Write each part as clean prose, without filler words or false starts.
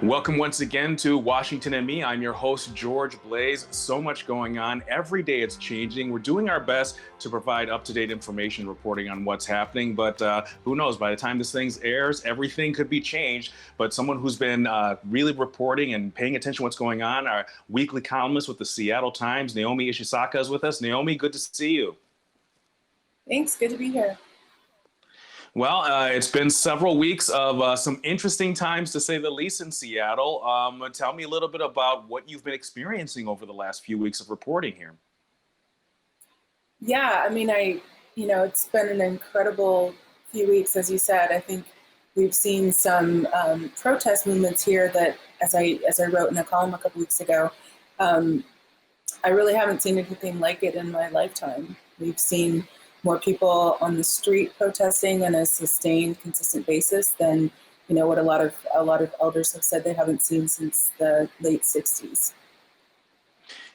Welcome once again to Washington and Me. I'm your host, George Blaze. So much going on. Every day it's changing. We're doing our best to provide up-to-date information, reporting on what's happening. But who knows, by the time this thing airs, everything could be changed. But someone who's been really reporting and paying attention to what's going on, our weekly columnist with the Seattle Times, Naomi Ishisaka, is with us. Naomi, good to see you. Thanks. Good to be here. Well, it's been several weeks of some interesting times, to say the least, in Seattle. Tell me a little bit about what you've been experiencing over the last few weeks of reporting here. Yeah, it's been an incredible few weeks, as you said. I think we've seen some protest movements here that, as I wrote in a column a couple weeks ago, I really haven't seen anything like it in my lifetime. We've seen more people on the street protesting on a sustained, consistent basis than what a lot of elders have said they haven't seen since the late 60s.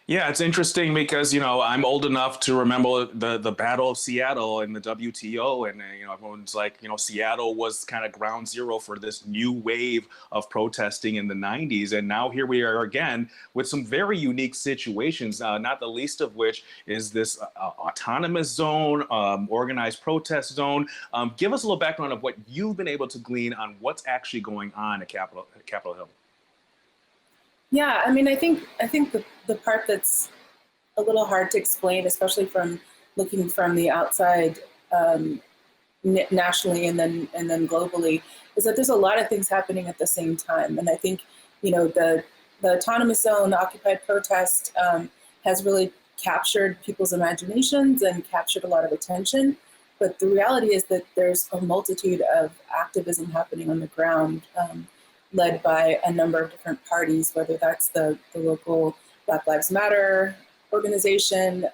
Yeah, it's interesting because, I'm old enough to remember the Battle of Seattle and the WTO. And, everyone's like, Seattle was kind of ground zero for this new wave of protesting in the 90s. And now here we are again with some very unique situations, not the least of which is this autonomous zone, organized protest zone. Give us a little background of what you've been able to glean on what's actually going on at Capitol Hill. Yeah, I think the part that's a little hard to explain, especially from looking from the outside, nationally and then globally, is that there's a lot of things happening at the same time. And I think the autonomous zone, the occupied protest, has really captured people's imaginations and captured a lot of attention. But the reality is that there's a multitude of activism happening on the ground, led by a number of different parties, whether that's the local Black Lives Matter organization.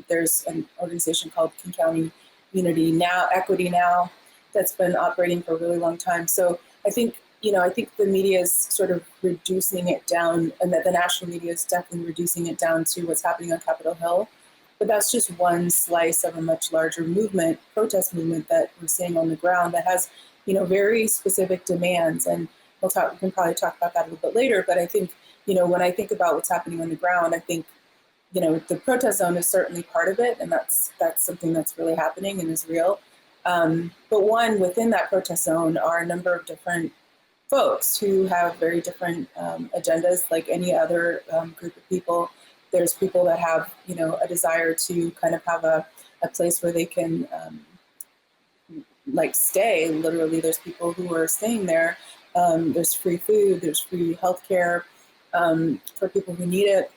There's an organization called King County Unity Now, Equity Now, that's been operating for a really long time. So I think the media is sort of reducing it down, and that the national media is definitely reducing it down to what's happening on Capitol Hill. But that's just one slice of a much larger movement, protest movement, that we're seeing on the ground that has, very specific demands. And we can probably talk about that a little bit later, but I think, when I think about what's happening on the ground, I think, the protest zone is certainly part of it, and that's something that's really happening and is real. But within that protest zone are a number of different folks who have very different agendas, like any other group of people. There's people that have, a desire to kind of have a place where they can stay. Literally, there's people who are staying there. There's free food, there's free healthcare for people who need it.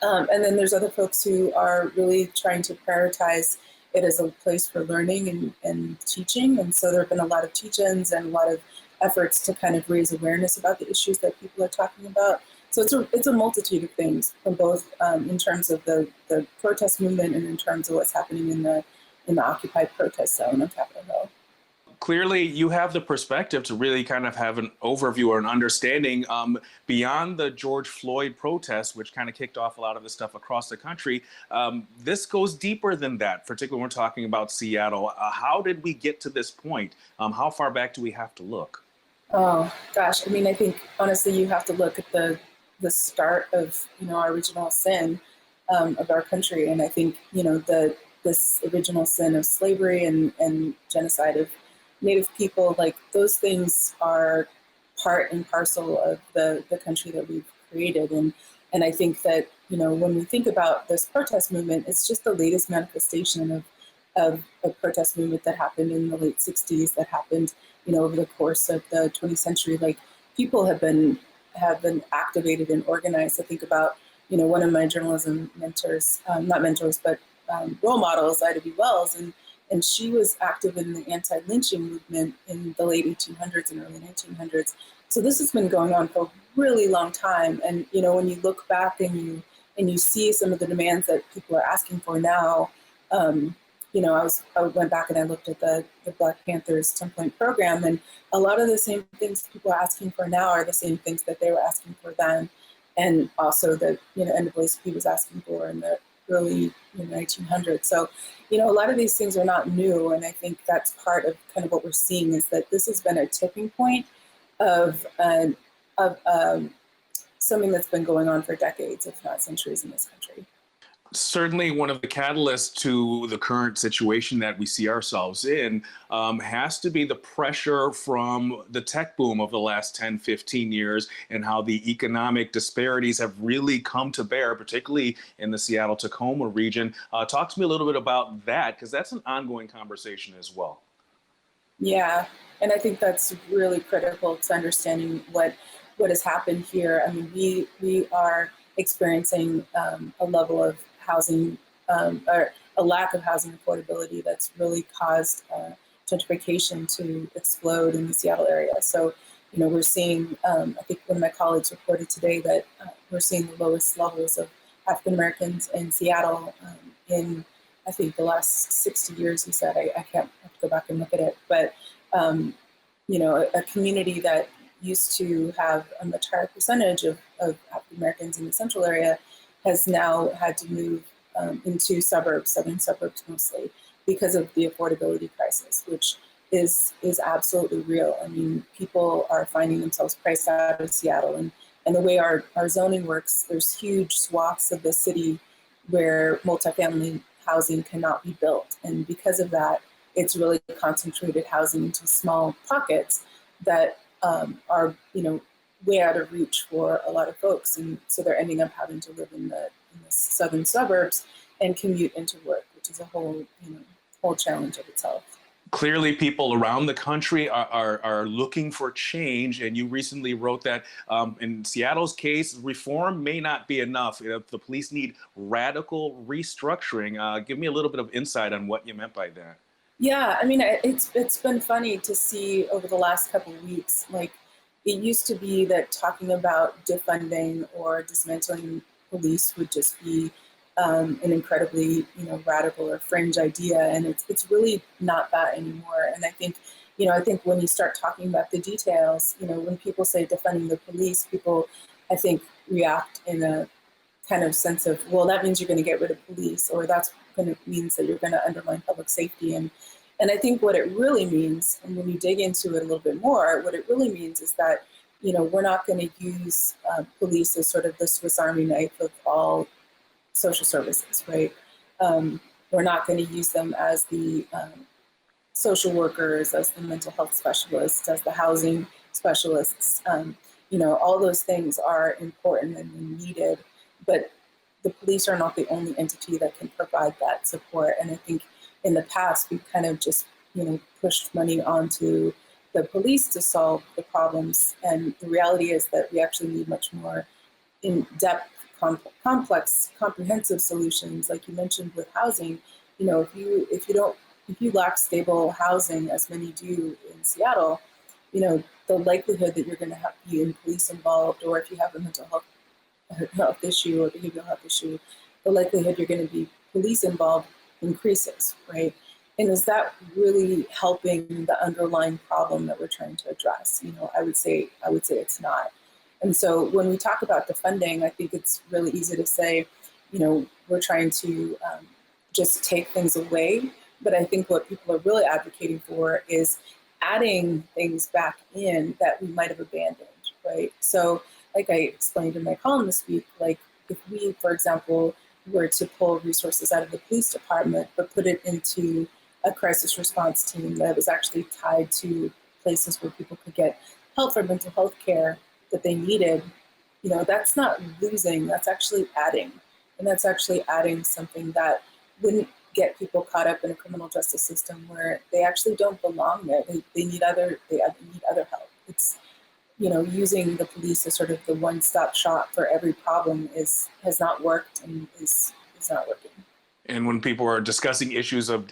And then there's other folks who are really trying to prioritize it as a place for learning and teaching. And so there have been a lot of teach-ins and a lot of efforts to kind of raise awareness about the issues that people are talking about. So it's a multitude of things, from both in terms of the protest movement and in terms of what's happening in the occupied protest zone on Capitol Hill. Clearly, you have the perspective to really kind of have an overview or an understanding beyond the George Floyd protests, which kind of kicked off a lot of this stuff across the country. This goes deeper than that, particularly when we're talking about Seattle. How did we get to this point? How far back do we have to look? Oh, gosh. I think, honestly, you have to look at the start of, our original sin of our country. And I think, this original sin of slavery and genocide of Native people, like those things are part and parcel of the country that we've created. And I think that, when we think about this protest movement, it's just the latest manifestation of a protest movement that happened in the late 60s, that happened, over the course of the 20th century. Like, people have been activated and organized. I think about, one of my journalism mentors, not mentors, but role models, Ida B. Wells, and she was active in the anti-lynching movement in the late 1800s and early 1900s. So this has been going on for a really long time. And, when you look back and you see some of the demands that people are asking for now, I went back and I looked at the Black Panthers 10-point program, and a lot of the same things people are asking for now are the same things that they were asking for then. And also that, NAACP was asking for in the early 1900s. So, a lot of these things are not new. And I think that's part of kind of what we're seeing, is that this has been a tipping point of of something that's been going on for decades, if not centuries, in this country. Certainly one of the catalysts to the current situation that we see ourselves in has to be the pressure from the tech boom of the last 10, 15 years and how the economic disparities have really come to bear, particularly in the Seattle-Tacoma region. Talk to me a little bit about that, because that's an ongoing conversation as well. Yeah, and I think that's really critical to understanding what has happened here. I mean, we are experiencing a level of housing or a lack of housing affordability that's really caused gentrification to explode in the Seattle area. So, we're seeing, I think one of my colleagues reported today that we're seeing the lowest levels of African Americans in Seattle in, I think, the last 60 years, he said. I can't have to go back and look at it. But, a community that used to have a much higher percentage of African Americans in the central area has now had to move into suburbs, southern suburbs mostly, because of the affordability crisis, which is absolutely real. I mean, people are finding themselves priced out of Seattle. And the way our zoning works, there's huge swaths of the city where multifamily housing cannot be built. And because of that, it's really concentrated housing into small pockets that are, way out of reach for a lot of folks. And so they're ending up having to live in the southern suburbs and commute into work, which is a whole challenge of itself. Clearly, people around the country are looking for change, and you recently wrote that in Seattle's case, reform may not be enough. The police need radical restructuring. Give me a little bit of insight on what you meant by that. Yeah, I mean, it's been funny to see over the last couple of weeks. Like, it used to be that talking about defunding or dismantling police would just be an incredibly, radical or fringe idea, and it's really not that anymore. And I think when you start talking about the details, when people say defunding the police, people, I think, react in a kind of sense of, well, that means you're going to get rid of police, or that's going to means that you're going to undermine public safety. And I think what it really means, and when you dig into it a little bit more, what it really means is that, we're not going to use police as sort of the Swiss Army knife of all social services, right? We're not going to use them as the social workers, as the mental health specialists, as the housing specialists. All those things are important and needed, but the police are not the only entity that can provide that support. And I think in the past, we've kind of just, pushed money onto the police to solve the problems. And the reality is that we actually need much more in-depth, complex, comprehensive solutions. Like you mentioned with housing, if you lack stable housing, as many do in Seattle, the likelihood that you're going to be in police involved, or if you have a mental health issue or behavioral health issue, the likelihood you're going to be police involved increases, right? And is that really helping the underlying problem that we're trying to address? I would say it's not. And so when we talk about defunding, I think it's really easy to say, we're trying to just take things away. But I think what people are really advocating for is adding things back in that we might have abandoned, right? So like I explained in my column this week, like if we, for example, were to pull resources out of the police department, but put it into a crisis response team that was actually tied to places where people could get help for mental health care that they needed, that's not losing, that's actually adding. And that's actually adding something that wouldn't get people caught up in a criminal justice system where they actually don't belong there. They need other help. It's, using the police as sort of the one-stop shop for every problem has not worked and is not working. And when people are discussing issues of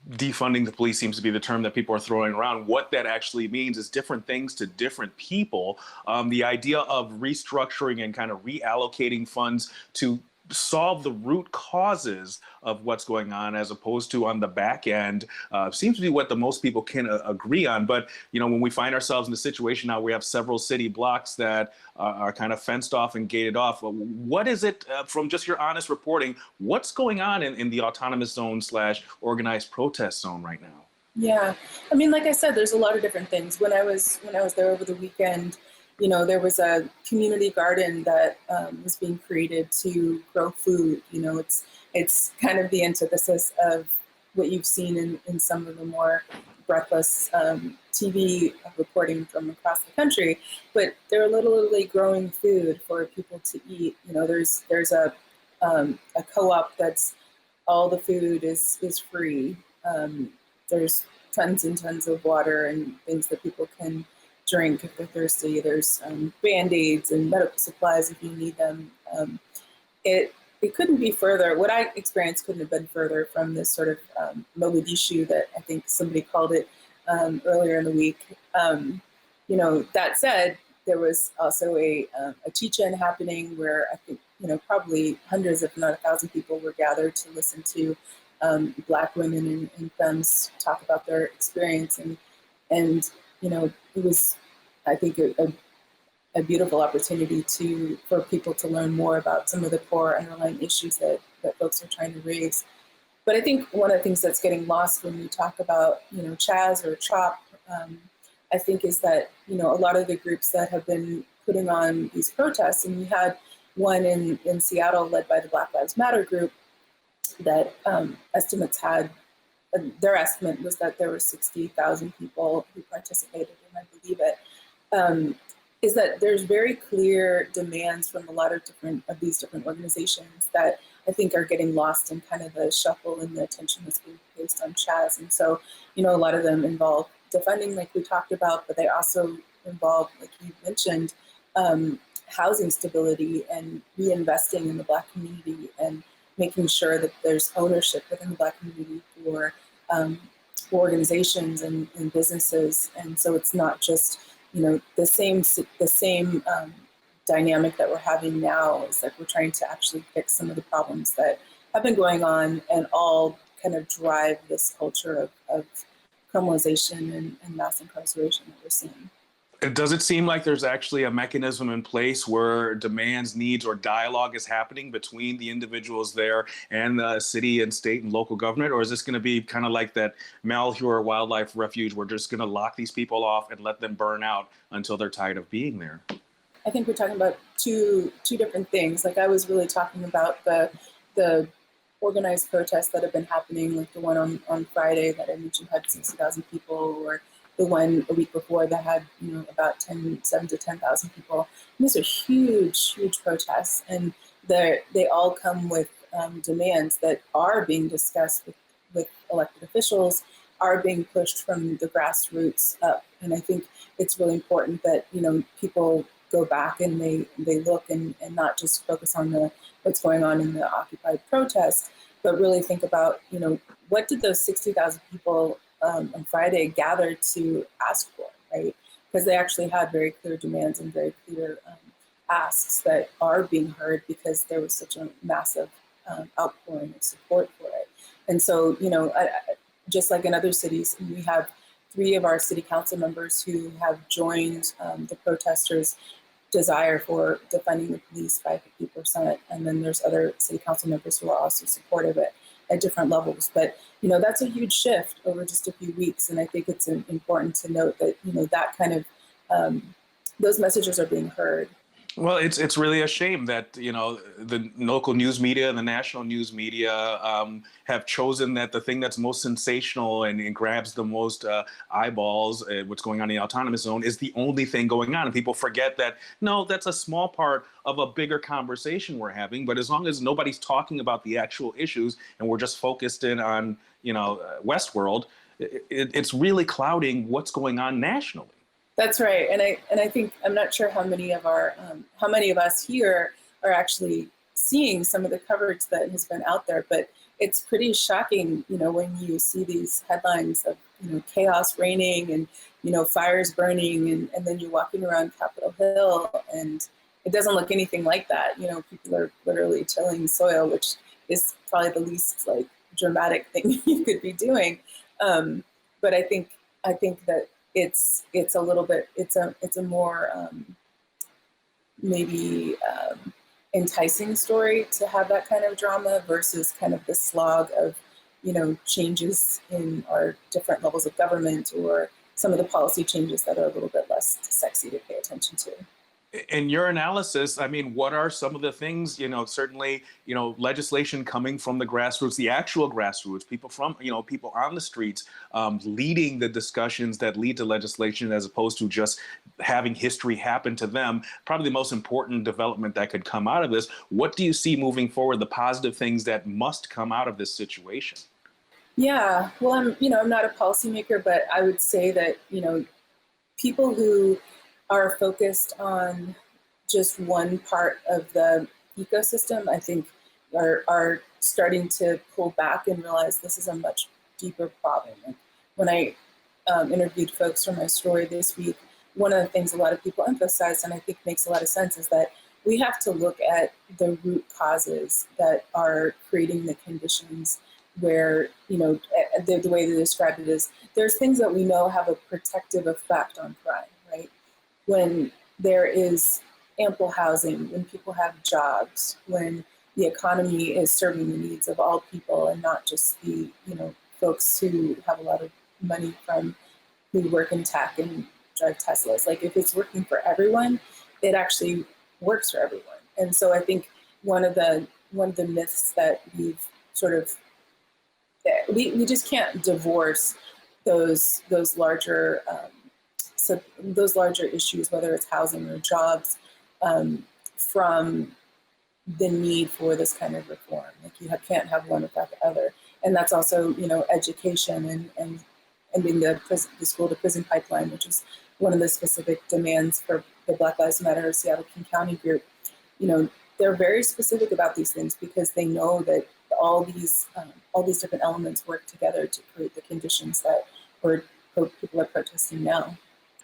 defunding the police seems to be the term that people are throwing around. What that actually means is different things to different people. The idea of restructuring and kind of reallocating funds to solve the root causes of what's going on, as opposed to on the back end, seems to be what the most people can agree on. But when we find ourselves in a situation now, we have several city blocks that are kind of fenced off and gated off. What is it, from just your honest reporting, what's going on in the autonomous zone / organized protest zone right now? Yeah, I mean, like I said, there's a lot of different things. When I was there over the weekend, there was a community garden that was being created to grow food. It's kind of the antithesis of what you've seen in some of the more breathless TV reporting from across the country, but they're literally growing food for people to eat. There's a co-op that's all the food is free. There's tons and tons of water and things that people can drink if they're thirsty. There's Band-Aids and medical supplies if you need them. It couldn't be further. What I experienced couldn't have been further from this sort of Mogadishu that I think somebody called it earlier in the week. That said, there was also a teach-in happening where I think probably hundreds, if not 1,000 people were gathered to listen to Black women and femmes talk about their experience. And it was, I think, a beautiful opportunity for people to learn more about some of the core underlying issues that folks are trying to raise. But I think one of the things that's getting lost when we talk about, Chaz or CHOP, I think is that, a lot of the groups that have been putting on these protests, and we had one in Seattle led by the Black Lives Matter group that estimates had, their estimate was that there were 60,000 people who participated, and I believe it. Is that there's very clear demands from a lot of these different organizations that I think are getting lost in kind of the shuffle and the attention that's being placed on Chaz. And so, a lot of them involve defunding, like we talked about, but they also involve, like you mentioned, housing stability and reinvesting in the Black community and making sure that there's ownership within the Black community for organizations and businesses. And so it's not just the same dynamic that we're having now is that we're trying to actually fix some of the problems that have been going on and all kind of drive this culture of criminalization and mass incarceration that we're seeing. Does it seem like there's actually a mechanism in place where demands, needs, or dialogue is happening between the individuals there and the city and state and local government? Or is this going to be kind of like that Malheur Wildlife Refuge, we're just going to lock these people off and let them burn out until they're tired of being there? I think we're talking about two different things. Like I was really talking about the organized protests that have been happening, like the one on Friday that I mentioned had 60,000 people, or the one a week before that had about 7 to 10,000 people. And these are huge protests, and they all come with demands that are being discussed with elected officials, are being pushed from the grassroots up. And I think it's really important that people go back and they look and not just focus on what's going on in the Occupy protest, but really think about what did those 60,000 people on Friday gathered to ask for, right? Because they actually had very clear demands and very clear asks that are being heard because there was such a massive outpouring of support for it. And so, just like in other cities, we have 3 of our city council members who have joined the protesters' desire for defunding the police by 50%. And then there's other city council members who are also supportive of it at different levels. But, that's a huge shift over just a few weeks. And I think it's important to note that, that kind of, those messages are being heard. Well, it's really a shame that, the local news media and the national news media have chosen that the thing that's most sensational and grabs the most eyeballs, what's going on in the autonomous zone, is the only thing going on. And people forget that, no, that's a small part of a bigger conversation we're having. But as long as nobody's talking about the actual issues and we're just focused in on, Westworld, it's really clouding what's going on nationally. That's right, and I think I'm not sure how many of us here are actually seeing some of the coverage that has been out there, but it's pretty shocking, when you see these headlines of chaos reigning and fires burning, and then you're walking around Capitol Hill and it doesn't look anything like that. People are literally tilling soil, which is probably the least dramatic thing you could be doing. But I think that it's a little bit, it's a more maybe enticing story to have that kind of drama versus kind of the slog of, changes in our different levels of government or some of the policy changes that are a little bit less just sexy to pay attention to. In your analysis, I mean, what are some of the things, certainly, legislation coming from the grassroots, the actual grassroots, people from, people on the streets, leading the discussions that lead to legislation as opposed to just having history happen to them. Probably the most important development that could come out of this. What do you see moving forward, the positive things that must come out of this situation? Yeah, well, I'm not a policymaker, but I would say that, people who are focused on just one part of the ecosystem, I think are starting to pull back and realize this is a much deeper problem. Like when I interviewed folks for my story this week, one of the things a lot of people emphasize, and I think makes a lot of sense, is that we have to look at the root causes that are creating the conditions where, the way they described it is there's things that we know have a protective effect on crime, right? When there is ample housing, when people have jobs, when the economy is serving the needs of all people and not just the, folks who have a lot of money from who work in tech and drive Teslas. Like if it's working for everyone, it actually works for everyone. And so I think one of the myths that we've sort of we just can't divorce those larger those larger issues, whether it's housing or jobs, from the need for this kind of reform. Like you can't have one without the other, and that's also education and in the school to prison pipeline, which is one of the specific demands for the Black Lives Matter Seattle King County group. They're very specific about these things because they know that all these different elements work together to create the conditions that people are protesting now.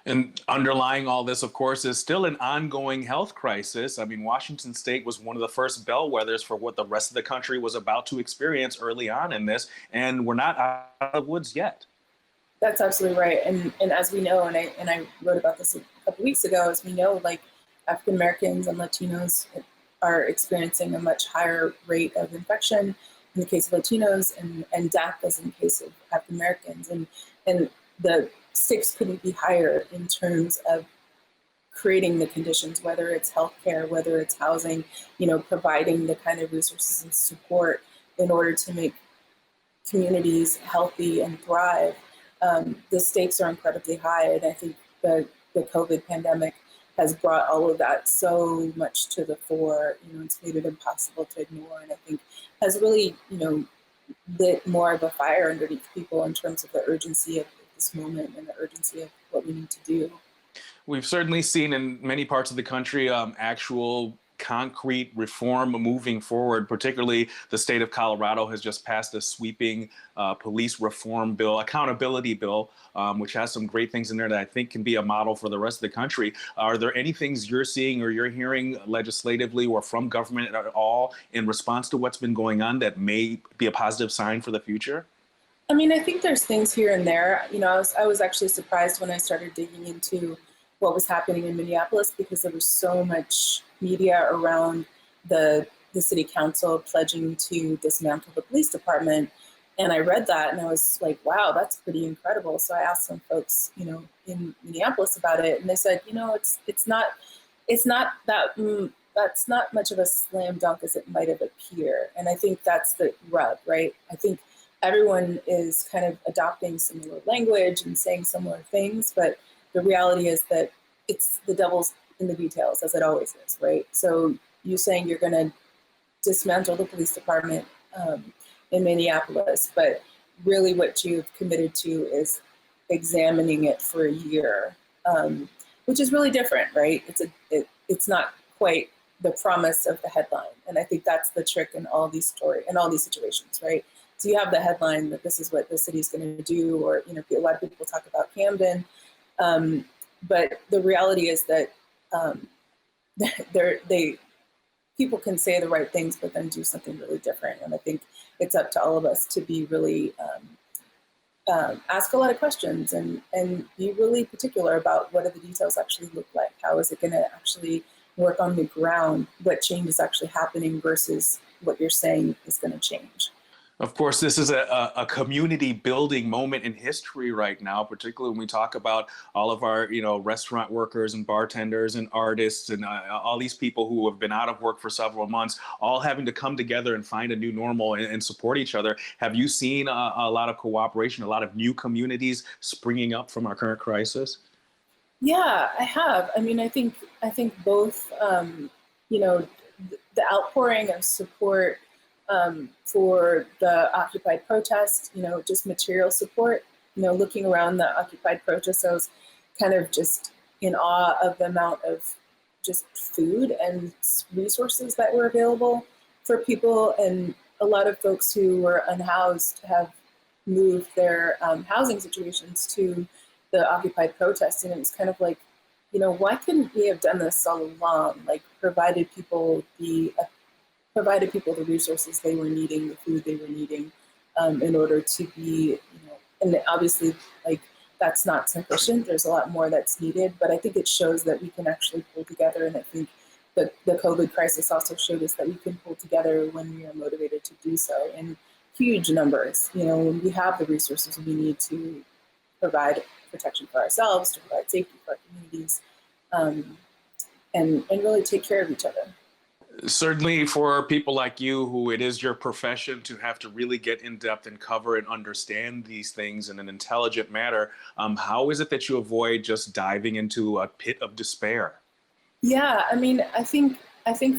And underlying all this, of course, is still an ongoing health crisis. I mean, Washington State was one of the first bellwethers for what the rest of the country was about to experience early on in this, and we're not out of the woods yet. That's absolutely right. And as we know, and I wrote about this a couple weeks ago, as we know, like African Americans and Latinos are experiencing a much higher rate of infection in the case of Latinos and death as in the case of African Americans. And the stakes couldn't be higher in terms of creating the conditions, whether it's healthcare, whether it's housing, providing the kind of resources and support in order to make communities healthy and thrive. The stakes are incredibly high. And I think the COVID pandemic has brought all of that so much to the fore, it's made it impossible to ignore. And I think has really, lit more of a fire underneath people in terms of the urgency of this moment and the urgency of what we need to do. We've certainly seen in many parts of the country actual concrete reform moving forward. Particularly the state of Colorado has just passed a sweeping police reform bill, accountability bill, which has some great things in there that I think can be a model for the rest of the country. Are there any things you're seeing or you're hearing legislatively or from government at all in response to what's been going on that may be a positive sign for the future? I mean, I think there's things here and there. I was actually surprised when I started digging into what was happening in Minneapolis because there was so much media around the city council pledging to dismantle the police department. And I read that and I was like, wow, that's pretty incredible. So I asked some folks, in Minneapolis about it. And they said, it's not that, that's not much of a slam dunk as it might have appeared. And I think that's the rub, right? I think everyone is kind of adopting similar language and saying similar things, but the reality is that it's the devil's in the details, as it always is, right? So you saying you're going to dismantle the police department in Minneapolis, but really what you've committed to is examining it for a year, which is really different, right? It's not quite the promise of the headline, and I think that's the trick in all these situations, right? So you have the headline that this is what the city's going to do, or a lot of people talk about Camden, but the reality is that people can say the right things, but then do something really different. And I think it's up to all of us to be really ask a lot of questions and be really particular about what do the details actually look like. How is it going to actually work on the ground? What change is actually happening versus what you're saying is going to change? Of course, this is a community building moment in history right now, particularly when we talk about all of our, restaurant workers and bartenders and artists and all these people who have been out of work for several months, all having to come together and find a new normal and support each other. Have you seen a lot of cooperation, a lot of new communities springing up from our current crisis? Yeah, I have. I mean, I think both, the outpouring of support for the Occupy protest, just material support, looking around the Occupy protest, I was kind of just in awe of the amount of just food and resources that were available for people. And a lot of folks who were unhoused have moved their housing situations to the Occupy protest. And it was kind of like, why couldn't we have done this all along? Like provided people the resources they were needing, the food they were needing, in order to be, and obviously, like, that's not sufficient. There's a lot more that's needed, but I think it shows that we can actually pull together. And I think that the COVID crisis also showed us that we can pull together when we are motivated to do so in huge numbers. When we have the resources we need to provide protection for ourselves, to provide safety for our communities, and really take care of each other. Certainly for people like you who it is your profession to have to really get in depth and cover and understand these things in an intelligent manner, how is it that you avoid just diving into a pit of despair? Yeah, I mean, I think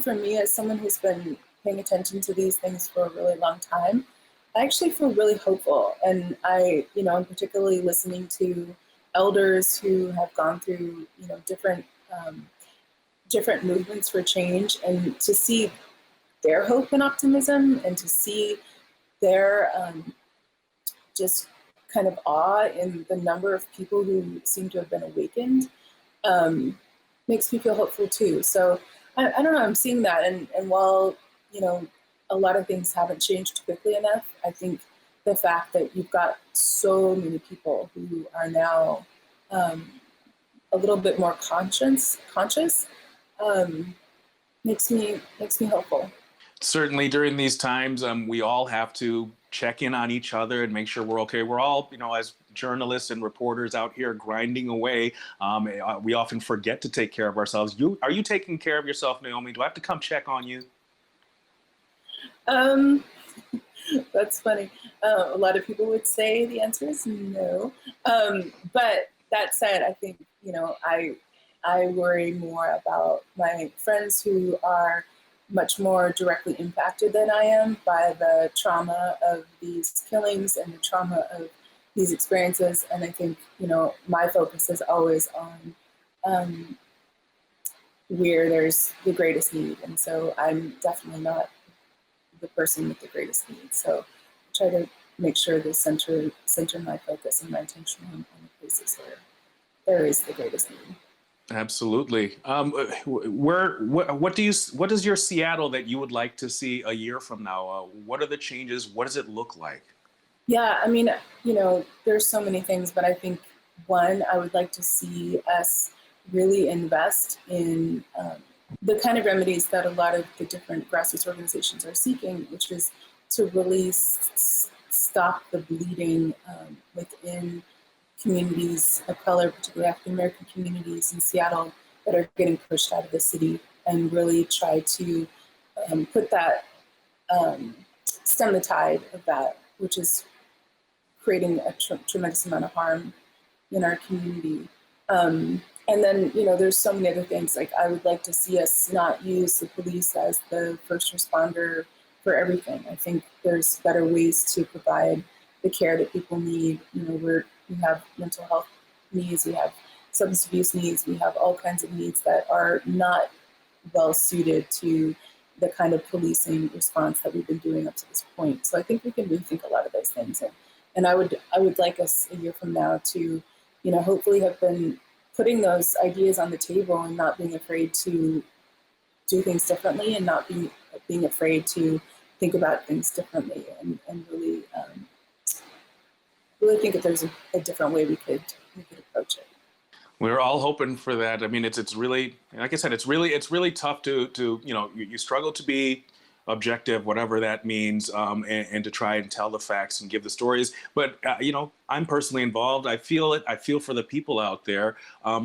for me, as someone who's been paying attention to these things for a really long time, I actually feel really hopeful. And I'm particularly listening to elders who have gone through, different movements for change, and to see their hope and optimism, and to see their just kind of awe in the number of people who seem to have been awakened, um, makes me feel hopeful too. So I don't know, I'm seeing that. And while, you know, a lot of things haven't changed quickly enough, I think the fact that you've got so many people who are now um, a little bit more conscious, um, makes me hopeful. Certainly during these times, we all have to check in on each other and make sure we're okay. We're all, as journalists and reporters out here grinding away. We often forget to take care of ourselves. Are you taking care of yourself, Naomi? Do I have to come check on you? Um, that's funny. A lot of people would say the answer is no. But that said, I think, I worry more about my friends who are much more directly impacted than I am by the trauma of these killings and the trauma of these experiences. And I think, my focus is always on um, where there's the greatest need. And so I'm definitely not the person with the greatest need. So I try to make sure to center my focus and my attention on the places where there is the greatest need. Absolutely. What is your Seattle that you would like to see a year from now? What are the changes? What does it look like? Yeah, I mean, there's so many things, but I think one, I would like to see us really invest in the kind of remedies that a lot of the different grassroots organizations are seeking, which is to really stop the bleeding within communities of color, particularly African American communities in Seattle, that are getting pushed out of the city, and really try to put that, stem the tide of that, which is creating a tremendous amount of harm in our community. And then, there's so many other things. Like, I would like to see us not use the police as the first responder for everything. I think there's better ways to provide the care that people need. We have mental health needs, we have substance abuse needs, we have all kinds of needs that are not well suited to the kind of policing response that we've been doing up to this point. So I think we can rethink a lot of those things. And I would like us a year from now to, hopefully have been putting those ideas on the table and not being afraid to do things differently, and not being afraid to think about things differently, and really think that there's a different way we could approach it. We're all hoping for that. I mean, it's really, like I said, it's really tough to you struggle to be objective, whatever that means, and to try and tell the facts and give the stories. But I'm personally involved. I feel it. I feel for the people out there,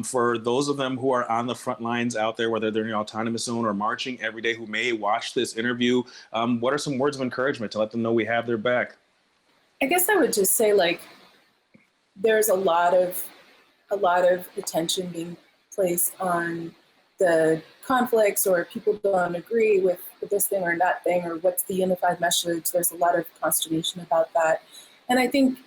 for those of them who are on the front lines out there, whether they're in the autonomous zone or marching every day, who may watch this interview. What are some words of encouragement to let them know we have their back? I guess I would just say, like, there's a lot of attention being placed on the conflicts, or people don't agree with this thing or that thing, or what's the unified message. There's a lot of consternation about that. And I think,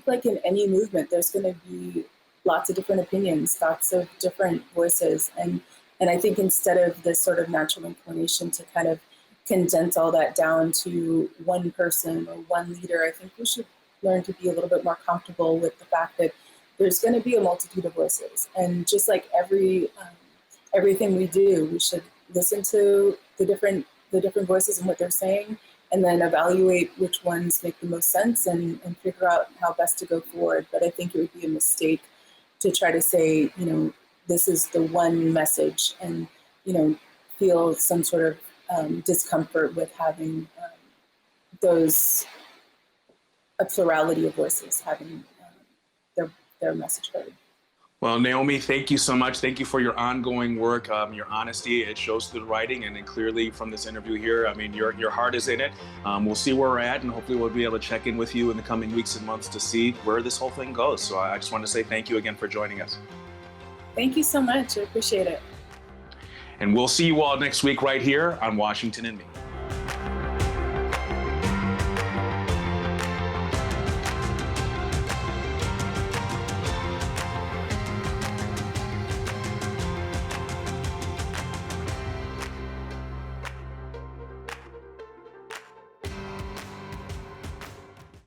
like in any movement, there's going to be lots of different opinions, lots of different voices. And I think instead of this sort of natural inclination to kind of condense all that down to one person or one leader, I think we should learn to be a little bit more comfortable with the fact that there's going to be a multitude of voices. And just like everything we do, we should listen to the different voices and what they're saying, and then evaluate which ones make the most sense and figure out how best to go forward. But I think it would be a mistake to try to say, this is the one message, and, feel some sort of discomfort with having a plurality of voices having their message heard. Well, Naomi, thank you so much. Thank you for your ongoing work, your honesty. It shows through the writing, and clearly from this interview here, I mean, your heart is in it. We'll see where we're at, and hopefully we'll be able to check in with you in the coming weeks and months to see where this whole thing goes. So I just want to say thank you again for joining us. Thank you so much. I appreciate it. And we'll see you all next week right here on Washington and Me.